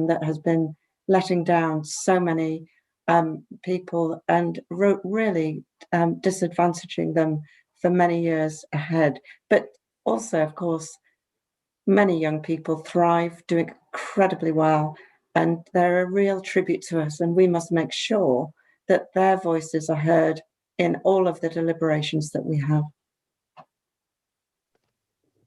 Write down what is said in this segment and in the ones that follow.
that has been letting down so many people and really disadvantaging them for many years ahead. But also, of course, many young people thrive, do incredibly well, and they're a real tribute to us. And we must make sure that their voices are heard in all of the deliberations that we have.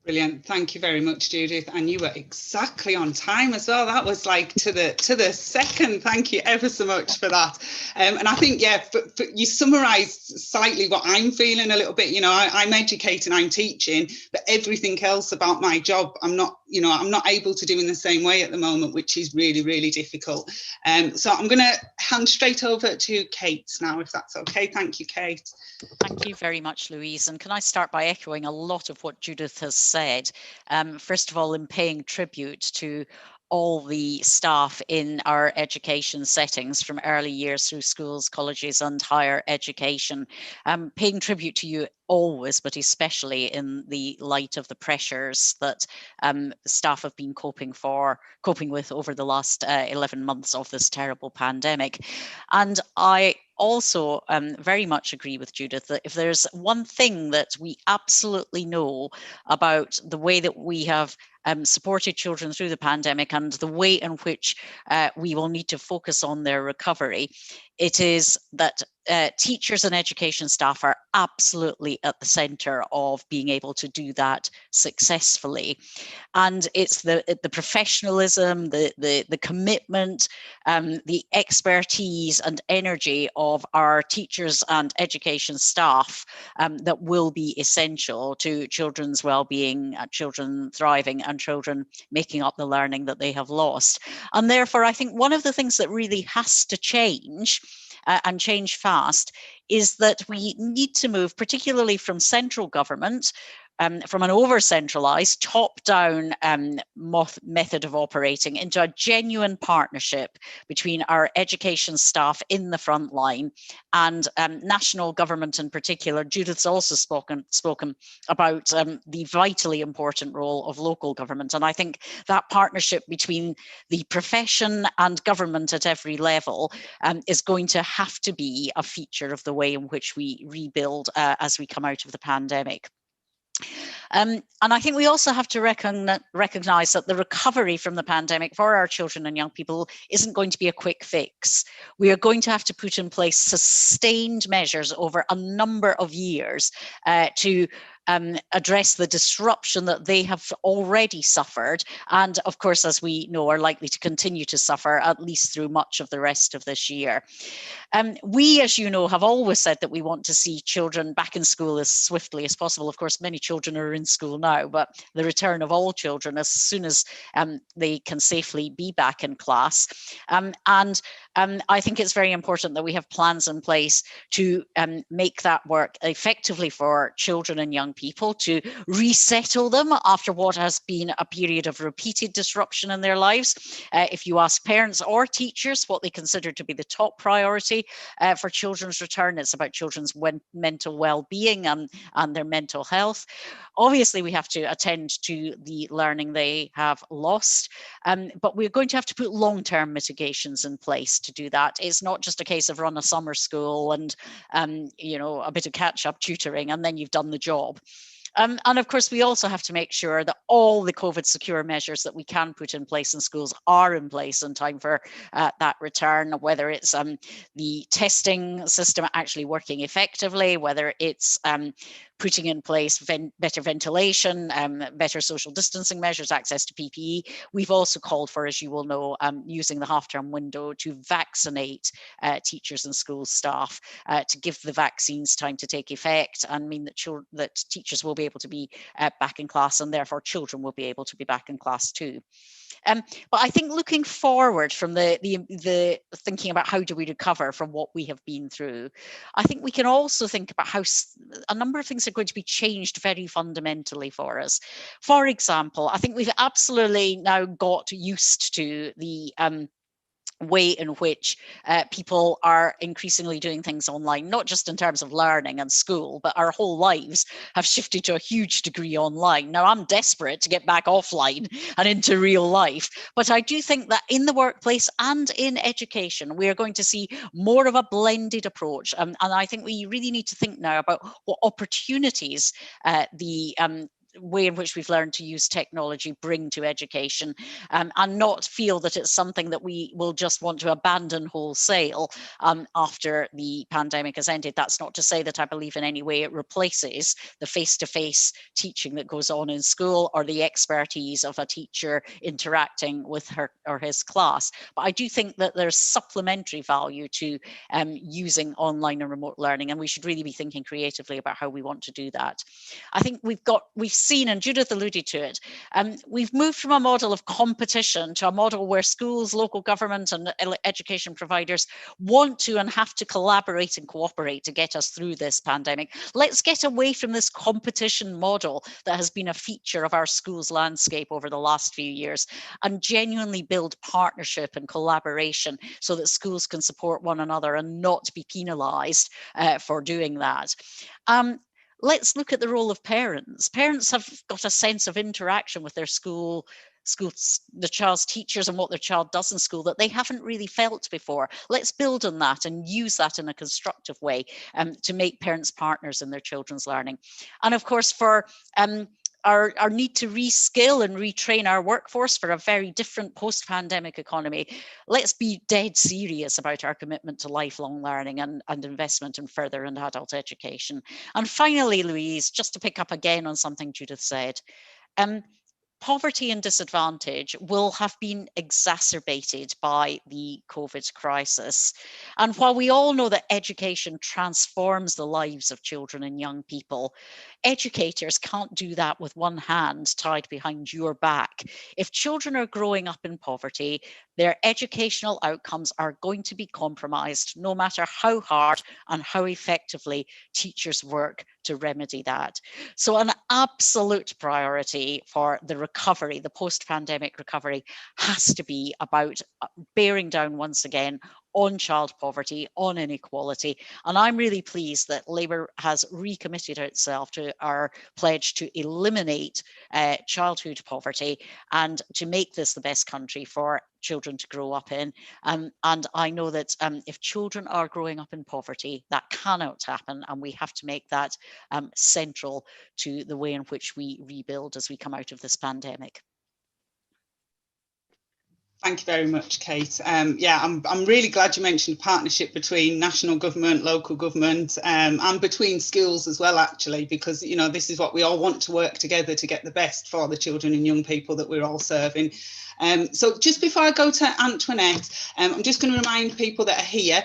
Brilliant. Thank you very much, Judith. And you were exactly on time as well. That was like to the second. Thank you ever so much for that. And I think, yeah, but you summarised slightly what I'm feeling a little bit. You know, I'm educating, I'm teaching, but everything else about my job, I'm not able to do in the same way at the moment, which is really, really difficult. So I'm going to hand straight over to Kate now, if that's okay. Thank you, Kate. Thank you very much, Louise. And can I start by echoing a lot of what Judith has said? First of all, in paying tribute to all the staff in our education settings, from early years through schools, colleges and higher education. Paying tribute to you always, but especially in the light of the pressures that staff have been coping with over the last 11 months of this terrible pandemic. And I also very much agree with Judith that if there's one thing that we absolutely know about the way that we have supported children through the pandemic and the way in which we will need to focus on their recovery, it is that teachers and education staff are absolutely at the centre of being able to do that successfully. And it's the professionalism, the commitment, the expertise and energy of our teachers and education staff that will be essential to children's well-being, children thriving and children making up the learning that they have lost. And therefore, I think one of the things that really has to change and change fast is that we need to move, particularly from central government, from an over-centralised, top-down method of operating into a genuine partnership between our education staff in the front line and national government in particular. Judith's also spoken about the vitally important role of local government. And I think that partnership between the profession and government at every level is going to have to be a feature of the way in which we rebuild as we come out of the pandemic. And I think we also have to recognise that the recovery from the pandemic for our children and young people isn't going to be a quick fix. We are going to have to put in place sustained measures over a number of years to address the disruption that they have already suffered, and of course, as we know, are likely to continue to suffer at least through much of the rest of this year. We, as you know, have always said that we want to see children back in school as swiftly as possible. Of course, many children are in school now, but the return of all children as soon as they can safely be back in class. I think it's very important that we have plans in place to make that work effectively for children and young people, to resettle them after what has been a period of repeated disruption in their lives. If you ask parents or teachers what they consider to be the top priority for children's return, it's about children's mental well-being and their mental health. Obviously, we have to attend to the learning they have lost, but we're going to have to put long-term mitigations in place to do that. It's not just a case of run a summer school and a bit of catch-up tutoring and then you've done the job. And of course, we also have to make sure that all the COVID secure measures that we can put in place in schools are in place in time for that return, whether it's the testing system actually working effectively, whether it's putting in place better ventilation, better social distancing measures, access to PPE. We've also called for, as you will know, using the half-term window to vaccinate teachers and school staff to give the vaccines time to take effect and mean that teachers will be able to be back in class, and therefore children will be able to be back in class too. But I think looking forward from the thinking about how do we recover from what we have been through, I think we can also think about how a number of things are going to be changed very fundamentally for us. For example, I think we've absolutely now got used to the way in which people are increasingly doing things online, not just in terms of learning and school, but our whole lives have shifted to a huge degree online. Now, I'm desperate to get back offline and into real life, but I do think that in the workplace and in education, we are going to see more of a blended approach. And I think we really need to think now about what opportunities the way in which we've learned to use technology bring to education, and not feel that it's something that we will just want to abandon wholesale after the pandemic has ended. That's not to say that I believe in any way it replaces the face-to-face teaching that goes on in school or the expertise of a teacher interacting with her or his class. But I do think that there's supplementary value to using online and remote learning, and we should really be thinking creatively about how we want to do that. I think we've seen, and Judith alluded to it, we've moved from a model of competition to a model where schools, local government and education providers want to and have to collaborate and cooperate to get us through this pandemic. Let's get away from this competition model that has been a feature of our schools landscape over the last few years, and genuinely build partnership and collaboration so that schools can support one another and not be penalised for doing that. Let's look at the role of parents. Parents have got a sense of interaction with their schools, the child's teachers and what their child does in school that they haven't really felt before. Let's build on that and use that in a constructive way to make parents partners in their children's learning. And of course, for our need to reskill and retrain our workforce for a very different post-pandemic economy, let's be dead serious about our commitment to lifelong learning and investment in further and adult education. And finally, Louise, just to pick up again on something Judith said, poverty and disadvantage will have been exacerbated by the COVID crisis. And while we all know that education transforms the lives of children and young people, educators can't do that with one hand tied behind your back. If children are growing up in poverty, their educational outcomes are going to be compromised, no matter how hard and how effectively teachers work to remedy that. So an absolute priority for the recovery, the post-pandemic recovery, has to be about bearing down once again on child poverty, on inequality. And I'm really pleased that Labour has recommitted itself to our pledge to eliminate childhood poverty and to make this the best country for children to grow up in. And I know that if children are growing up in poverty, that cannot happen. And we have to make that central to the way in which we rebuild as we come out of this pandemic. Thank you very much, Kate. Yeah, I'm really glad you mentioned partnership between national government, local government, and between schools as well, actually, because, you know, this is what we all want to work together to get the best for the children and young people that we're all serving. So just before I go to Antoinette, I'm just going to remind people that are here,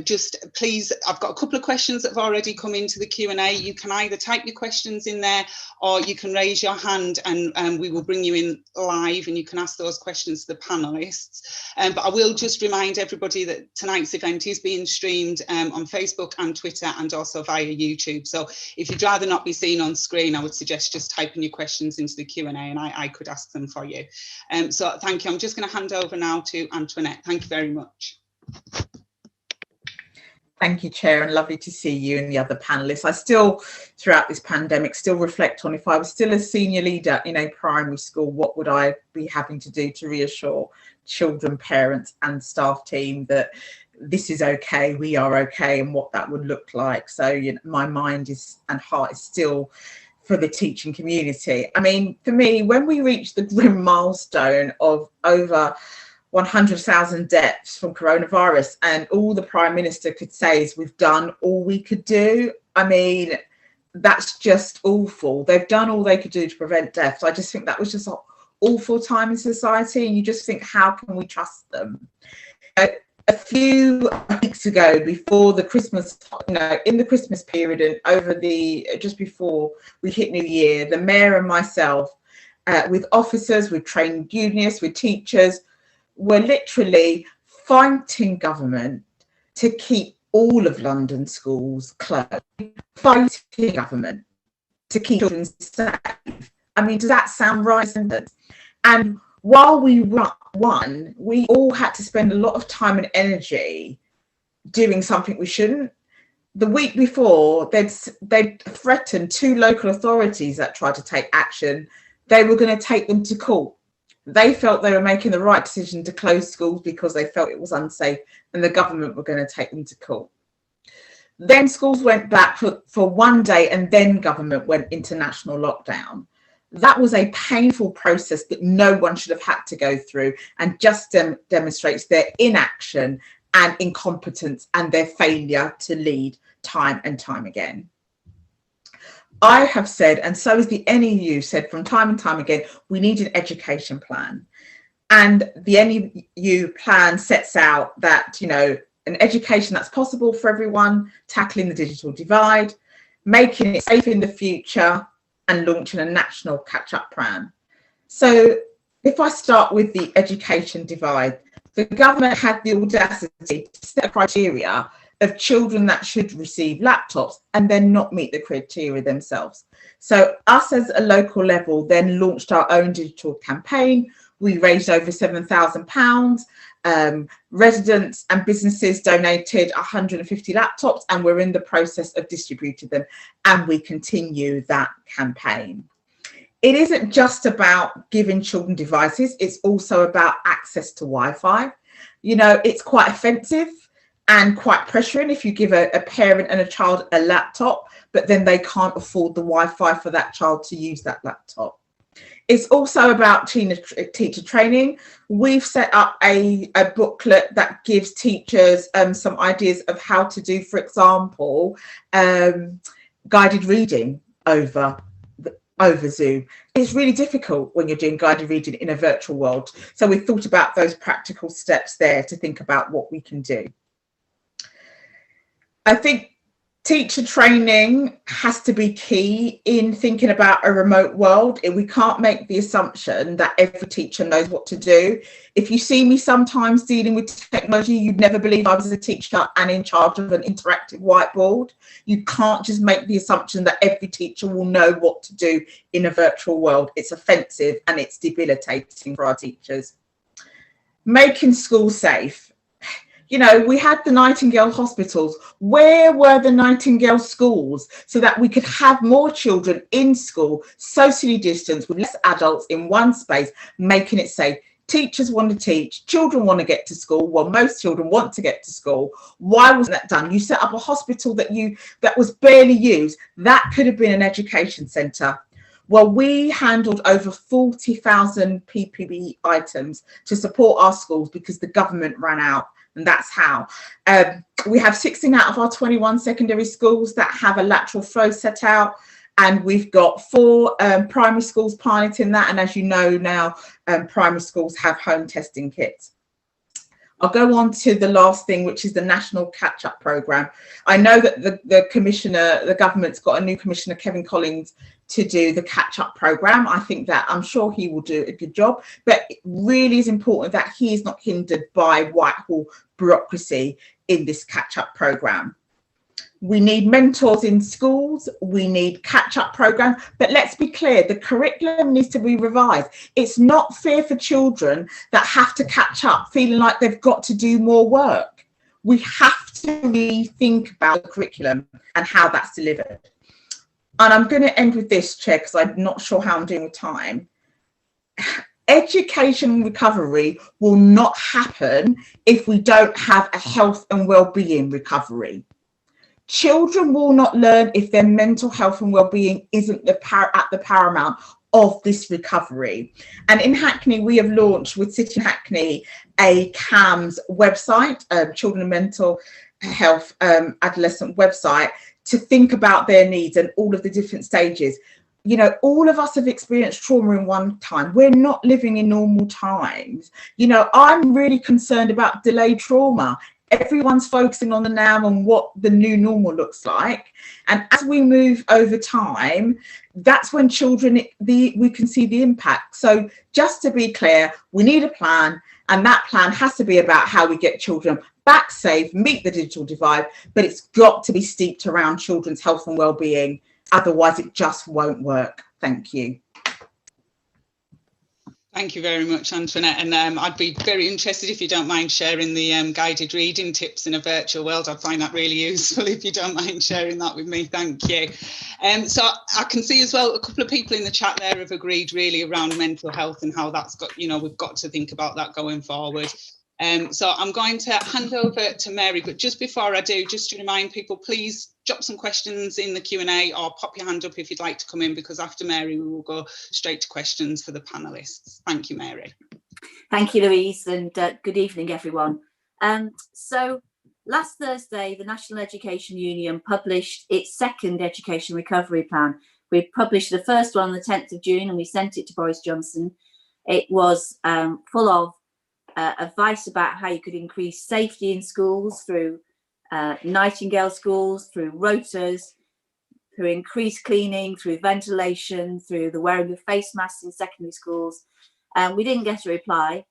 just please, I've got a couple of questions that have already come into the Q&A. You can either type your questions in there or you can raise your hand and we will bring you in live and you can ask those questions to the panellists. But I will just remind everybody that tonight's event is being streamed on Facebook and Twitter and also via YouTube. So if you'd rather not be seen on screen, I would suggest just typing your questions into the Q&A and I could ask them for you. So thank you. I'm just going to hand over now to Antoinette. Thank you very much. Thank you, Chair, and lovely to see you and the other panellists. I still, throughout this pandemic, still reflect on if I was still a senior leader in a primary school, what would I be having to do to reassure children, parents and staff team that this is okay, we are okay, and what that would look like. So, you know, my mind is and heart is still for the teaching community. I mean, for me, when we reach the grim milestone of over 100,000 deaths from coronavirus and all the Prime Minister could say is we've done all we could do, I mean, that's just awful. They've done all they could do to prevent deaths. I just think that was just an awful time in society, and you just think, how can we trust them? A few weeks ago, before the Christmas, you know, in the Christmas period and over the, just before we hit New Year, the Mayor and myself, with officers, with trained unionists, with teachers, were literally fighting government to keep all of London schools closed, fighting government to keep children safe. I mean, does that sound right? And while we won, we all had to spend a lot of time and energy doing something we shouldn't. The week before, they'd threatened 2 local authorities that tried to take action. They were going to take them to court. They felt they were making the right decision to close schools because they felt it was unsafe, and the government were going to take them to court. Then schools went back for 1 day, and then government went into national lockdown. That was a painful process that no one should have had to go through, and just demonstrates their inaction and incompetence and their failure to lead time and time again. I have said, and so has the NEU said from time and time again, we need an education plan. And the NEU plan sets out that, you know, an education that's possible for everyone, tackling the digital divide, making it safe in the future, and launching a national catch-up plan. So if I start with the education divide, the government had the audacity to set a criteria of children that should receive laptops and then not meet the criteria themselves. So us as a local level then launched our own digital campaign. We raised over £7,000. Residents and businesses donated 150 laptops, and we're in the process of distributing them, and we continue that campaign. It isn't just about giving children devices, it's also about access to Wi-Fi. You know, it's quite offensive and quite pressuring if you give a parent and a child a laptop, but then they can't afford the Wi-Fi for that child to use that laptop. It's also about teacher training. We've set up a booklet that gives teachers some ideas of how to do, for example, guided reading over Zoom. It's really difficult when you're doing guided reading in a virtual world. So we thought about those practical steps there to think about what we can do. I think teacher training has to be key in thinking about a remote world. We can't make the assumption that every teacher knows what to do. If you see me sometimes dealing with technology, you'd never believe I was a teacher and in charge of an interactive whiteboard. You can't just make the assumption that every teacher will know what to do in a virtual world. It's offensive and it's debilitating for our teachers. Making schools safe. You know, we had the Nightingale hospitals. Where were the Nightingale schools so that we could have more children in school, socially distanced, with less adults in one space, making it safe? Teachers want to teach, children want to get to school. Well, most children want to get to school. Why wasn't that done? You set up a hospital that was barely used. That could have been an education centre. Well, we handled over 40,000 PPE items to support our schools because the government ran out. And that's how. We have 16 out of our 21 secondary schools that have a lateral flow set out, and we've got 4 primary schools piloting that. And as you know now, primary schools have home testing kits. I'll go on to the last thing, which is the national catch-up programme. I know that the government's got a new commissioner, Kevin Collins, to do the catch-up programme. I think that I'm sure he will do a good job, but it really is important that he is not hindered by Whitehall bureaucracy in this catch-up programme. We need mentors in schools, we need catch-up programs, but let's be clear, the curriculum needs to be revised. It's not fair for children that have to catch up feeling like they've got to do more work. We have to rethink about the curriculum and how that's delivered. And I'm going to end with this, Chair, because I'm not sure how I'm doing with time. Education recovery will not happen if we don't have a health and well-being recovery. Children will not learn if their mental health and well-being isn't at the paramount of this recovery. And in Hackney, we have launched with City Hackney a CAMS website, Children and Mental Health Adolescent website, to think about their needs and all of the different stages. You know, all of us have experienced trauma in one time. We're not living in normal times. You know, I'm really concerned about delayed trauma. Everyone's focusing on the now and what the new normal looks like. And as we move over time, that's when children, we can see the impact. So just to be clear, we need a plan, and that plan has to be about how we get children back safe, meet the digital divide, but it's got to be steeped around children's health and well-being. Otherwise, it just won't work. Thank you. Thank you very much, Antoinette. And I'd be very interested if you don't mind sharing the guided reading tips in a virtual world. I'd find that really useful if you don't mind sharing that with me. Thank you. So I can see as well a couple of people in the chat there have agreed really around mental health and how that's got, we've got to think about that going forward. So I'm going to hand over to Mary, but just before I do, just to remind people, please drop some questions in the Q&A or pop your hand up if you'd like to come in, because after Mary, we will go straight to questions for the panellists. Thank you, Mary. Thank you, Louise, and good evening, everyone. So last Thursday, the National Education Union published its second education recovery plan. We published the first one on the 10th of June and we sent it to Boris Johnson. It was full of advice about how you could increase safety in schools through Nightingale schools, through rotas, through increased cleaning, through ventilation, through the wearing of face masks in secondary schools. We didn't get a reply,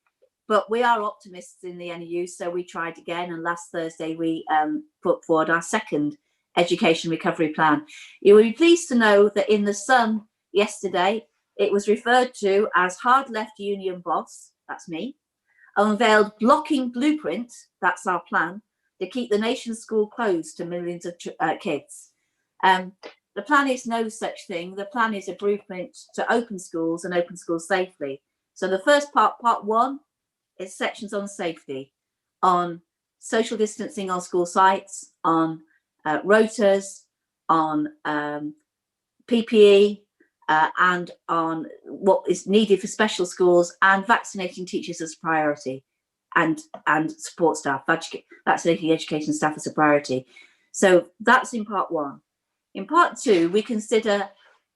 but we are optimists in the NEU, so we tried again, and last Thursday we put forward our second education recovery plan. You will be pleased to know that in The Sun yesterday, it was referred to as hard left union boss, that's me, unveiled blocking blueprint, that's our plan, to keep the nation's school closed to millions of kids. The plan is no such thing. The plan is a blueprint to open schools and open schools safely. So the first part one, is sections on safety, on social distancing on school sites, on rotas, on PPE, and on what is needed for special schools, and vaccinating teachers as a priority, and support staff, vaccinating education staff as a priority. So that's in part one. In part two, we consider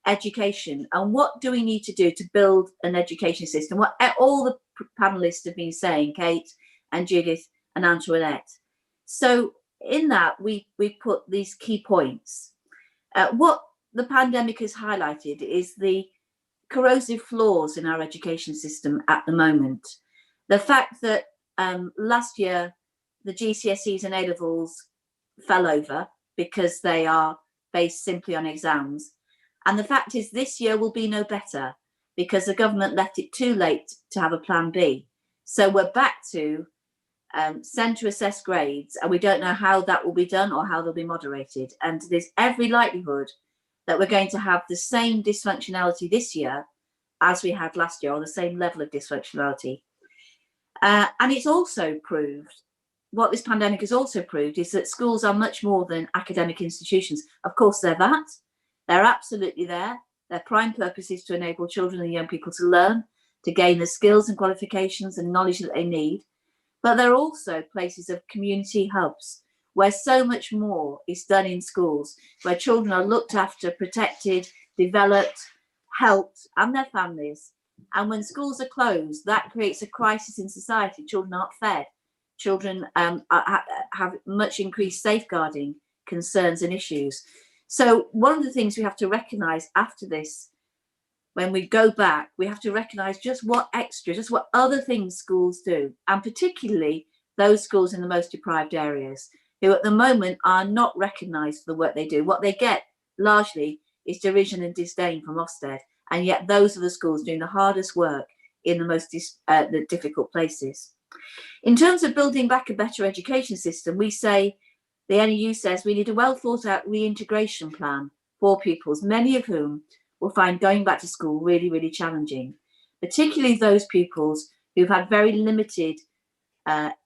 education and what do we need to do to build an education system, what all the panelists have been saying, Kate and Judith and Antoinette. So in that, we put these key points. What the pandemic has highlighted is the corrosive flaws in our education system at the moment. The fact that last year, the GCSEs and A-levels fell over because they are based simply on exams. And the fact is this year will be no better because the government left it too late to have a plan B. So we're back to centre assessed grades, and we don't know how that will be done or how they'll be moderated. And there's every likelihood that we're going to have the same dysfunctionality this year as we had last year, or the same level of dysfunctionality. And it's also proved, what this pandemic has also proved is that schools are much more than academic institutions. Of course, they're that. They're absolutely there. Their prime purpose is to enable children and young people to learn, to gain the skills and qualifications and knowledge that they need. But they're also places of community hubs where so much more is done in schools, where children are looked after, protected, developed, helped, and their families. And when schools are closed, that creates a crisis in society. Children aren't fed. Children have much increased safeguarding concerns and issues. So one of the things we have to recognise after this, when we go back, we have to recognise just what other things schools do, and particularly those schools in the most deprived areas, who at the moment are not recognised for the work they do. What they get largely is derision and disdain from Ofsted, and yet those are the schools doing the hardest work in the most the difficult places. In terms of building back a better education system, we say, the NEU says we need a well thought out reintegration plan for pupils, many of whom will find going back to school really, really challenging, particularly those pupils who've had very limited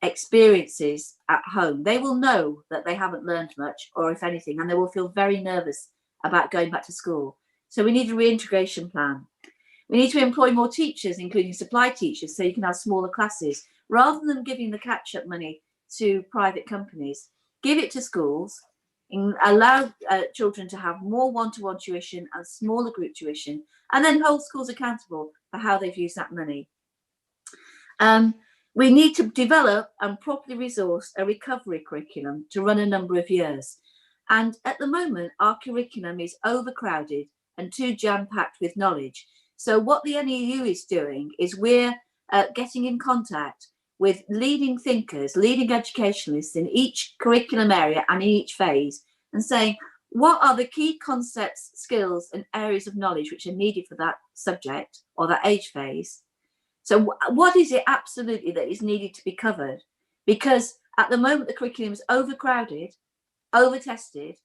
experiences at home. They will know that they haven't learned much, or if anything, and they will feel very nervous about going back to school. So we need a reintegration plan. We need to employ more teachers, including supply teachers, so you can have smaller classes. Rather than giving the catch-up money to private companies, give it to schools, and allow children to have more one-to-one tuition and smaller group tuition, and then hold schools accountable for how they've used that money. We need to develop and properly resource a recovery curriculum to run a number of years. And at the moment, our curriculum is overcrowded and too jam-packed with knowledge. So what the NEU is doing is we're getting in contact with leading thinkers, leading educationalists in each curriculum area and in each phase, and saying, what are the key concepts, skills, and areas of knowledge which are needed for that subject or that age phase? So what is it absolutely that is needed to be covered? Because at the moment, the curriculum is overcrowded, over-tested.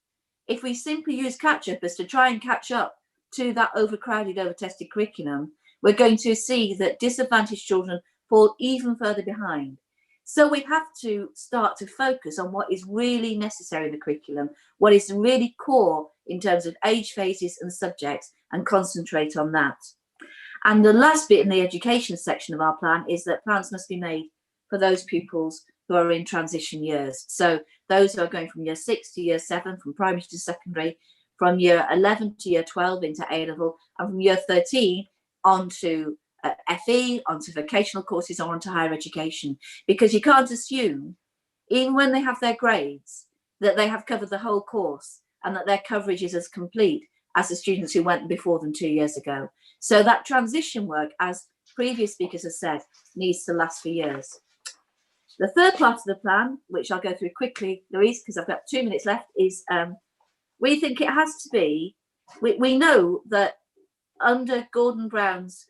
If we simply use catch-up as to try and catch up to that overcrowded, over-tested curriculum, we're going to see that disadvantaged children fall even further behind. So we have to start to focus on what is really necessary in the curriculum, what is really core in terms of age phases and subjects, and concentrate on that. And the last bit in the education section of our plan is that plans must be made for those pupils who are in transition years. So those who are going from year 6 to year 7, from primary to secondary, from year 11 to year 12 into A-level, and from year 13 on to FE, onto vocational courses, or onto higher education. Because you can't assume, even when they have their grades, that they have covered the whole course and that their coverage is as complete as the students who went before them 2 years ago. So that transition work, as previous speakers have said, needs to last for years. The third part of the plan, which I'll go through quickly, Louise, because I've got 2 minutes left, is we think it has to be, we know that under Gordon Brown's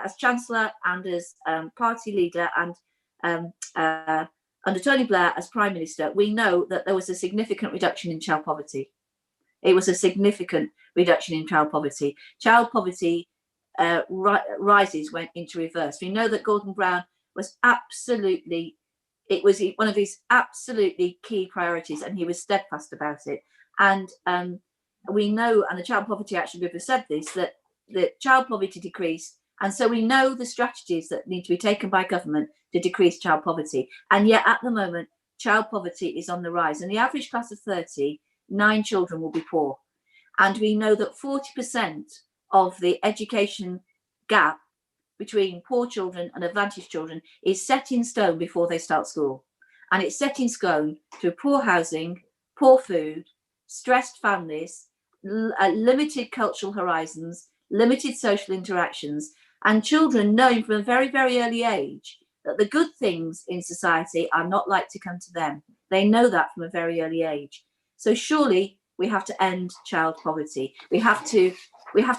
as Chancellor and as party leader, and under Tony Blair as Prime Minister, we know that there was a significant reduction in child poverty. It was a significant reduction in child poverty. Child poverty rises went into reverse. We know that Gordon Brown was absolutely, it was one of his absolutely key priorities, and he was steadfast about it. And we know, and the Child Poverty Action Group has said this, that child poverty decreased. And so we know the strategies that need to be taken by government to decrease child poverty. And yet at the moment, child poverty is on the rise. In the average class of 30, 9 children will be poor. And we know that 40% of the education gap between poor children and advantaged children is set in stone before they start school. And it's set in stone through poor housing, poor food, stressed families, limited cultural horizons, limited social interactions, and children knowing from a very, very early age that the good things in society are not like to come to them. They know that from a very early age. So surely we have to end child poverty. We have to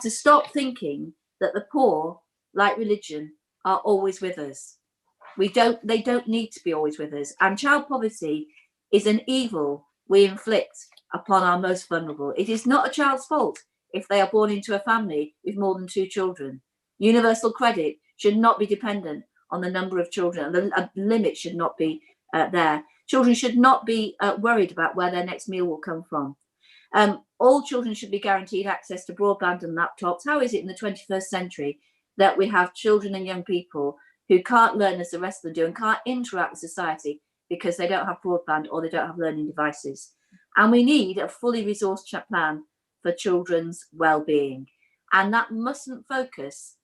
stop thinking that the poor, like religion, are always with us. They don't need to be always with us. And child poverty is an evil we inflict upon our most vulnerable. It is not a child's fault if they are born into a family with more than 2 children. Universal credit should not be dependent on the number of children. The limit should not be there. Children should not be worried about where their next meal will come from. All children should be guaranteed access to broadband and laptops. How is it in the 21st century that we have children and young people who can't learn as the rest of them do and can't interact with society because they don't have broadband or they don't have learning devices? And we need a fully resourced plan for children's well-being. And that mustn't focus,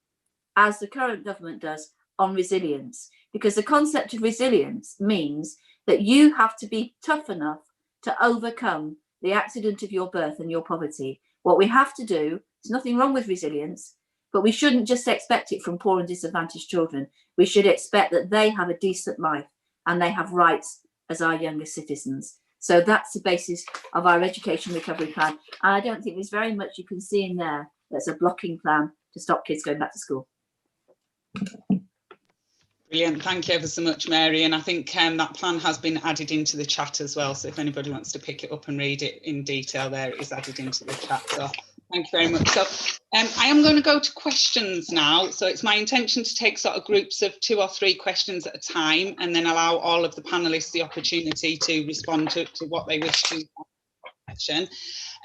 as the current government does, on resilience, because the concept of resilience means that you have to be tough enough to overcome the accident of your birth and your poverty. What we have to do, there's nothing wrong with resilience, but we shouldn't just expect it from poor and disadvantaged children. We should expect that they have a decent life and they have rights as our younger citizens. So that's the basis of our education recovery plan. And I don't think there's very much you can see in there that's a blocking plan to stop kids going back to school. Brilliant. Thank you ever so much, Mary. And I think that plan has been added into the chat as well. So if anybody wants to pick it up and read it in detail, there it is added into the chat. So thank you very much. So I am going to go to questions now. So it's my intention to take sort of groups of 2 or 3 questions at a time, and then allow all of the panelists the opportunity to respond to what they wish to.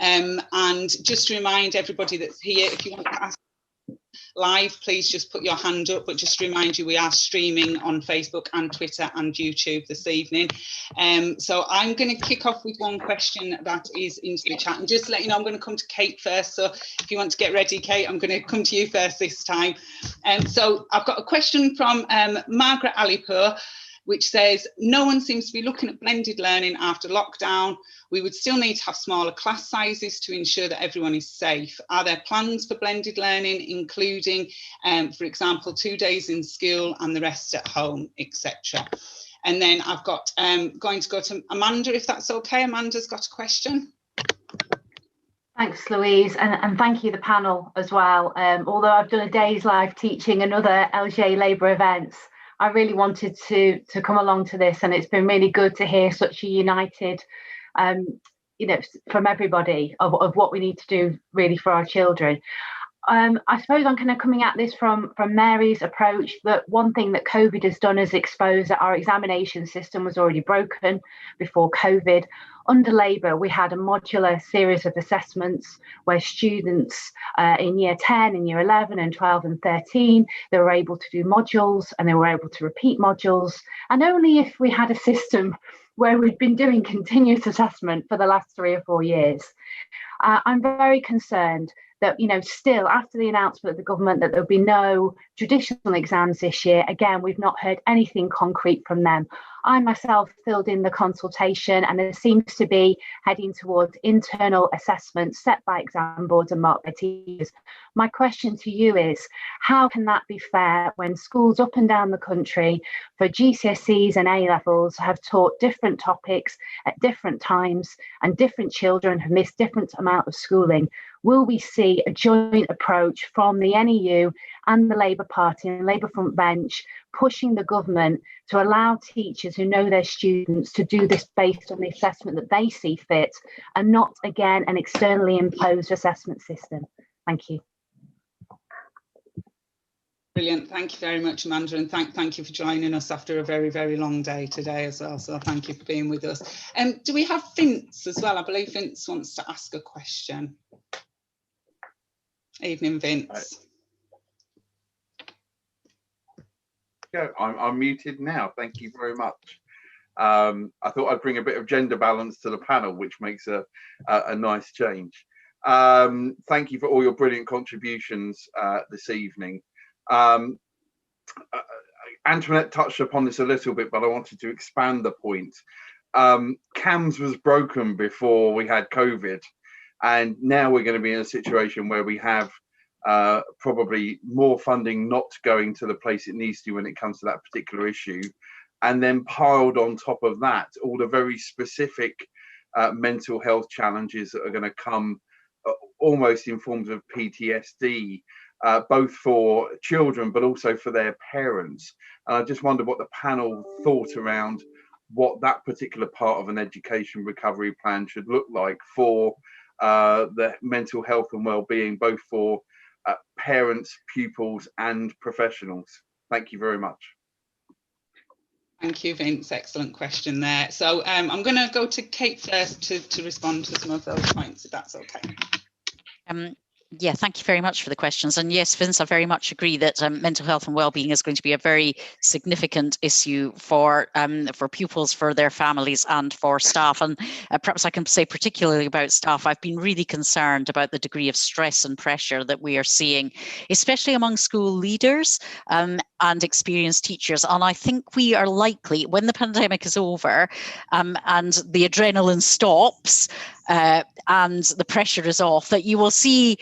And just to remind everybody that's here, if you want to ask live, please just put your hand up, but just to remind you, we are streaming on Facebook and Twitter and YouTube this evening. So I'm going to kick off with one question that is into the chat, and just to let you know, I'm going to come to Kate first. So if you want to get ready, Kate, I'm going to come to you first this time. So I've got a question from Margaret Alipur, which says, no one seems to be looking at blended learning after lockdown. We would still need to have smaller class sizes to ensure that everyone is safe. Are there plans for blended learning, including, for example, 2 days in school and the rest at home, etc.? And then I've got, going to go to Amanda, if that's okay. Amanda's got a question. Thanks, Louise, and thank you, the panel, as well. Although I've done a day's live teaching and other LGA Labour events, I really wanted to come along to this, and it's been really good to hear such a united, from everybody of what we need to do really for our children. I suppose I'm kind of coming at this from Mary's approach, that one thing that COVID has done is expose that our examination system was already broken before COVID. Under Labour, we had a modular series of assessments where students in year 10, in year 11 and 12 and 13, they were able to do modules and they were able to repeat modules. And only if we had a system where we'd been doing continuous assessment for the last 3 or 4 years. I'm very concerned that, still after the announcement of the government that there'll be no traditional exams this year, again, we've not heard anything concrete from them. I myself filled in the consultation, and there seems to be heading towards internal assessments set by exam boards and marked by teachers. My question to you is, how can that be fair when schools up and down the country for GCSEs and A-levels have taught different topics at different times and different children have missed different amount of schooling? Will we see a joint approach from the NEU and the Labour Party and Labour front bench pushing the government to allow teachers who know their students to do this based on the assessment that they see fit, and not, again, an externally imposed assessment system? Thank you. Brilliant. Thank you very much, Amanda, and thank you for joining us after a very, very long day today as well. So thank you for being with us. Do we have Vince as well? I believe Vince wants to ask a question. Evening, Vince. Yeah, I'm muted now. Thank you very much. I thought I'd bring a bit of gender balance to the panel, which makes a nice change. Thank you for all your brilliant contributions this evening. Antoinette touched upon this a little bit, but I wanted to expand the point. CAMS was broken before we had COVID, and now we're going to be in a situation where we have probably more funding not going to the place it needs to when it comes to that particular issue. And then piled on top of that, all the very specific mental health challenges that are going to come almost in forms of PTSD, both for children, but also for their parents. And I just wondered what the panel thought around what that particular part of an education recovery plan should look like for the mental health and well-being, both for parents, pupils and professionals. Thank you very much. Thank you, Vince. Excellent question there. So I'm going to go to Kate first to respond to some of those points, if that's okay. Yeah, thank you very much for the questions. And yes, Vince, I very much agree that mental health and well-being is going to be a very significant issue for pupils, for their families and for staff. And perhaps I can say particularly about staff, I've been really concerned about the degree of stress and pressure that we are seeing, especially among school leaders and experienced teachers. And I think we are likely, when the pandemic is over and the adrenaline stops and the pressure is off, that you will see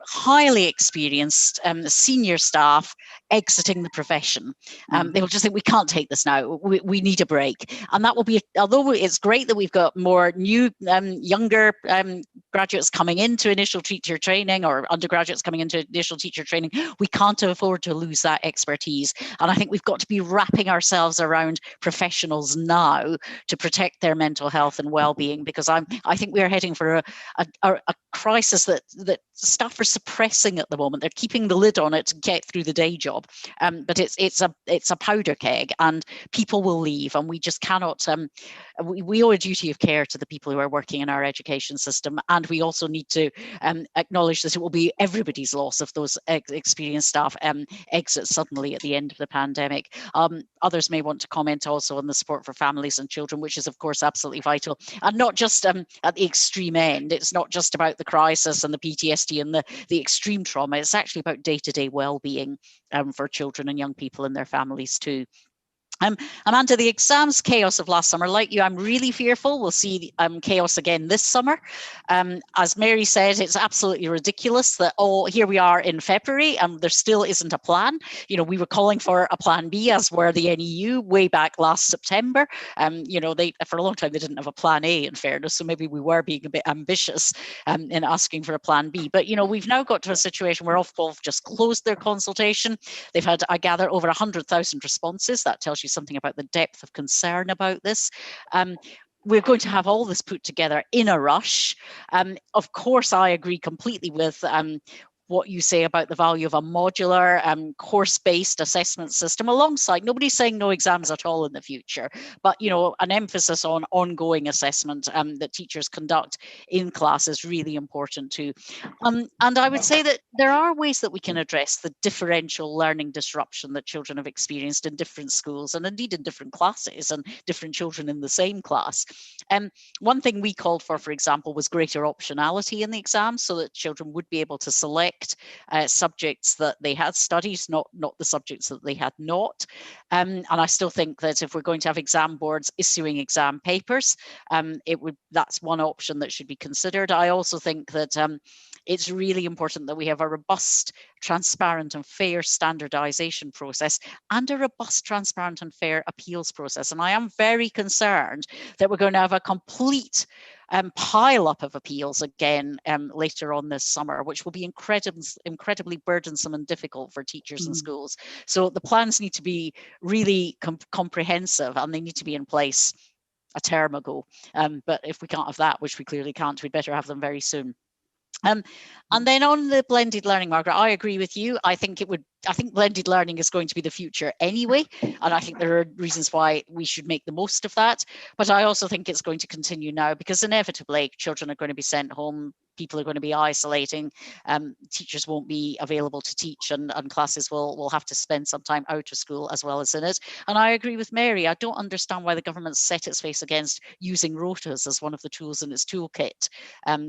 highly experienced senior staff exiting the profession. They will just think, we can't take this now, we need a break. And that will be, although it's great that we've got more new younger graduates coming into initial teacher training, or undergraduates coming into initial teacher training, we can't afford to lose that expertise. And I think we've got to be wrapping ourselves around professionals now to protect their mental health and well-being, because I think we're heading for a crisis that staff are suppressing at the moment. They're keeping the lid on it to get through the day job, but it's a powder keg, and people will leave, and we just cannot. We owe a duty of care to the people who are working in our education system, and we also need to acknowledge that it will be everybody's loss if those experienced staff exit suddenly at the end of the pandemic. Others may want to comment also on the support for families and children, which is of course absolutely vital, and not just at the extreme end. It's not just about the crisis and the PTSD and the extreme trauma. It's actually about day-to-day well-being for children and young people and their families too. Amanda, the exams chaos of last summer, like you, I'm really fearful we'll see chaos again this summer. As Mary said, it's absolutely ridiculous that, here we are in February and there still isn't a plan. You know, we were calling for a plan B, as were the NEU way back last September. You know, for a long time they didn't have a plan A, in fairness, so maybe we were being a bit ambitious in asking for a plan B. But, you know, we've now got to a situation where Ofqual just closed their consultation. They've had, I gather, over 100,000 responses. That tells you something about the depth of concern about this. We're going to have all this put together in a rush. Of course, I agree completely with what you say about the value of a modular course-based assessment system alongside, nobody's saying no exams at all in the future, but, you know, an emphasis on ongoing assessment that teachers conduct in class is really important too. And I would say that there are ways that we can address the differential learning disruption that children have experienced in different schools and indeed in different classes and different children in the same class. One thing we called for example, was greater optionality in the exams so that children would be able to select subjects that they had studied, not the subjects that they had not. And I still think that if we're going to have exam boards issuing exam papers, that's one option that should be considered. I also think that it's really important that we have a robust, transparent and fair standardization process and a robust, transparent and fair appeals process. And I am very concerned that we're going to have a complete pile up of appeals again later on this summer, which will be incredibly burdensome and difficult for teachers and schools. So the plans need to be really comprehensive and they need to be in place a term ago. But if we can't have that, which we clearly can't, we'd better have them very soon. And then on the blended learning, Margaret, I agree with you. I think blended learning is going to be the future anyway, and I think there are reasons why we should make the most of that. But I also think it's going to continue now because inevitably children are going to be sent home, people are going to be isolating, teachers won't be available to teach, and classes will have to spend some time out of school as well as in it. And I agree with Mary. I don't understand why the government set its face against using rotas as one of the tools in its toolkit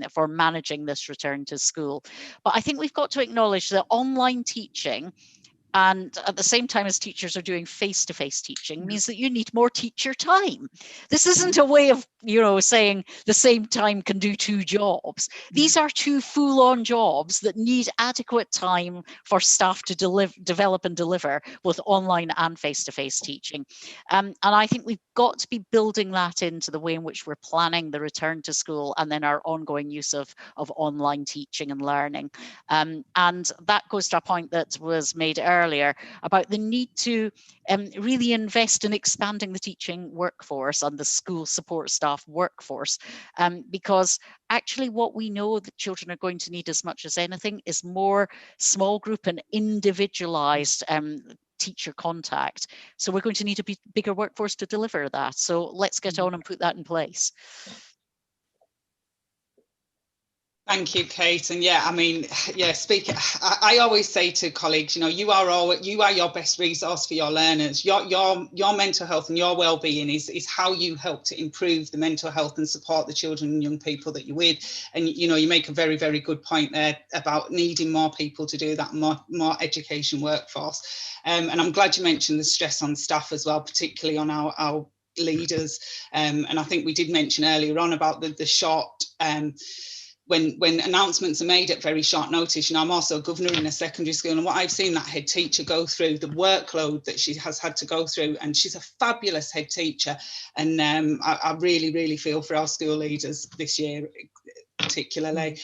for managing this return to school. But I think we've got to acknowledge that online teaching, and at the same time as teachers are doing face-to-face teaching, means that you need more teacher time. This isn't a way of, you know, saying the same time can do two jobs. These are two full-on jobs that need adequate time for staff to develop and deliver both online and face-to-face teaching. And I think we've got to be building that into the way in which we're planning the return to school and then our ongoing use of online teaching and learning. And that goes to a point that was made earlier about the need to really invest in expanding the teaching workforce and the school support staff workforce, because actually what we know that children are going to need as much as anything is more small group and individualized teacher contact. So we're going to need a bigger workforce to deliver that. So let's get on and put that in place. Thank you, Kate. And yeah, I mean, yeah, I always say to colleagues, you know, you are your best resource for your learners. Your mental health and your well-being is how you help to improve the mental health and support the children and young people that you're with. And, you know, you make a very, very good point there about needing more people to do that, more education workforce. And I'm glad you mentioned the stress on staff as well, particularly on our leaders. And I think we did mention earlier on about the short, when announcements are made at very short notice. You know, I'm also a governor in a secondary school, and what I've seen that head teacher go through, the workload that she has had to go through, and she's a fabulous head teacher. And I really, really feel for our school leaders this year, particularly.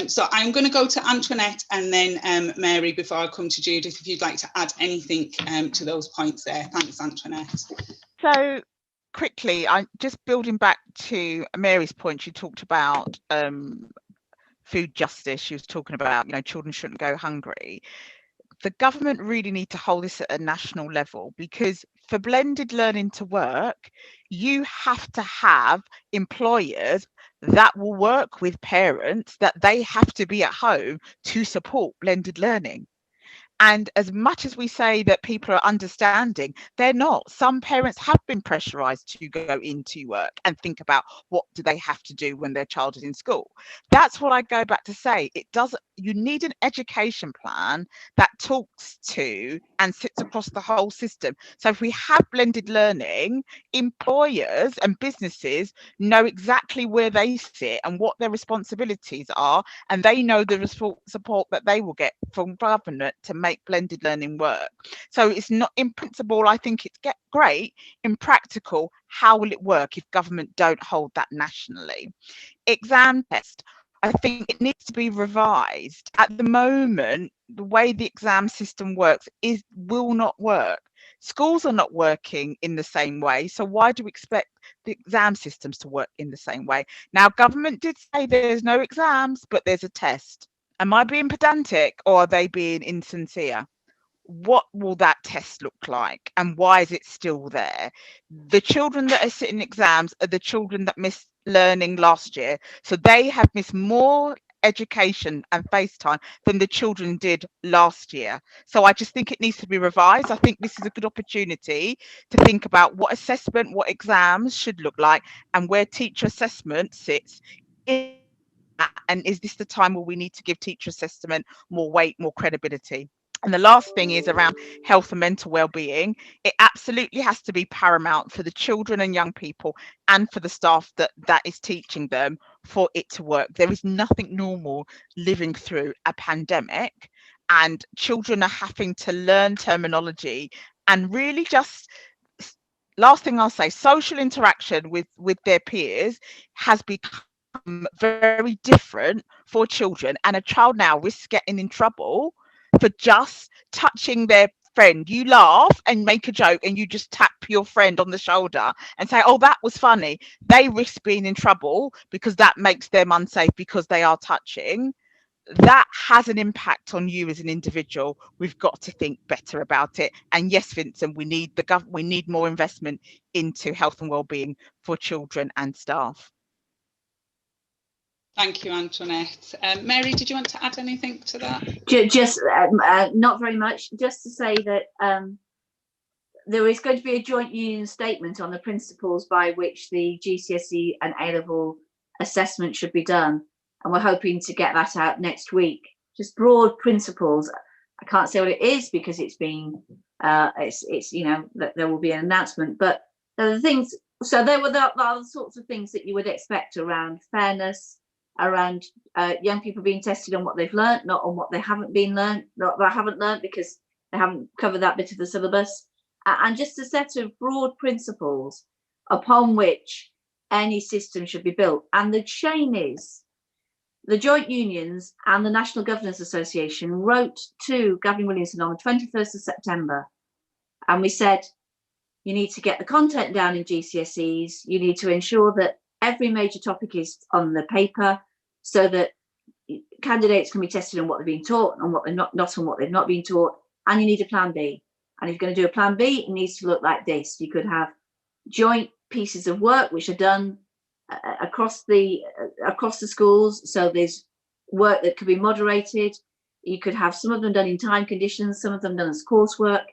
So I'm going to go to Antoinette and then Mary before I come to Judith, if you'd like to add anything to those points there. Thanks, Antoinette. So quickly, I'm just building back to Mary's point. She talked about food justice. She was talking about, you know, children shouldn't go hungry. The government really need to hold this at a national level, because for blended learning to work, you have to have employers that will work with parents, that they have to be at home to support blended learning. And as much as we say that people are understanding, they're not. Some parents have been pressurized to go into work and think about what do they have to do when their child is in school. That's what I go back to say. You need an education plan that talks to and sits across the whole system. So if we have blended learning, employers and businesses know exactly where they sit and what their responsibilities are, and they know the support that they will get from government to make blended learning work. So it's not, in principle, I think it's great. In practical, how will it work if government don't hold that nationally? Exam test, I think it needs to be revised. At the moment, the way the exam system works will not work. Schools are not working in the same way, so why do we expect the exam systems to work in the same way? Now, government did say there's no exams, but there's a test. Am I being pedantic, or are they being insincere? What will that test look like, and why is it still there? The children that are sitting exams are the children that missed learning last year, so they have missed more education and face time than the children did last year. So I just think it needs to be revised. I think this is a good opportunity to think about what assessment, what exams should look like, and where teacher assessment sits in that. And is this the time where we need to give teacher assessment more weight, more credibility? And the last thing is around health and mental well-being. It absolutely has to be paramount for the children and young people and for the staff that is teaching them for it to work. There is nothing normal living through a pandemic, and children are having to learn terminology and really just, last thing I'll say, social interaction with their peers has become very different for children, and a child now risks getting in trouble for just touching their friend. You laugh and make a joke and you just tap your friend on the shoulder and say, oh, that was funny. They risk being in trouble because that makes them unsafe because they are touching. That has an impact on you as an individual. We've got to think better about it. And yes, Vincent, we need more investment into health and well-being for children and staff. Thank you, Antoinette. Mary, did you want to add anything to that? Just not very much. Just to say that there is going to be a joint union statement on the principles by which the GCSE and A-level assessment should be done, and we're hoping to get that out next week. Just broad principles. I can't say what it is because it's being it's you know, that there will be an announcement, but there are the things. So there are the sorts of things that you would expect around fairness, around young people being tested on what they've learned, not on what they haven't learned because they haven't covered that bit of the syllabus, and just a set of broad principles upon which any system should be built. And the chain is the joint unions and the National Governors Association wrote to Gavin Williamson on the 21st of September, and we said, you need to get the content down in GCSEs, you need to ensure that every major topic is on the paper so that candidates can be tested on what they've been taught and what they're not on what they've not been taught. And you need a plan B. And if you're going to do a plan B, it needs to look like this. You could have joint pieces of work which are done across the schools. So there's work that could be moderated. You could have some of them done in time conditions, some of them done as coursework.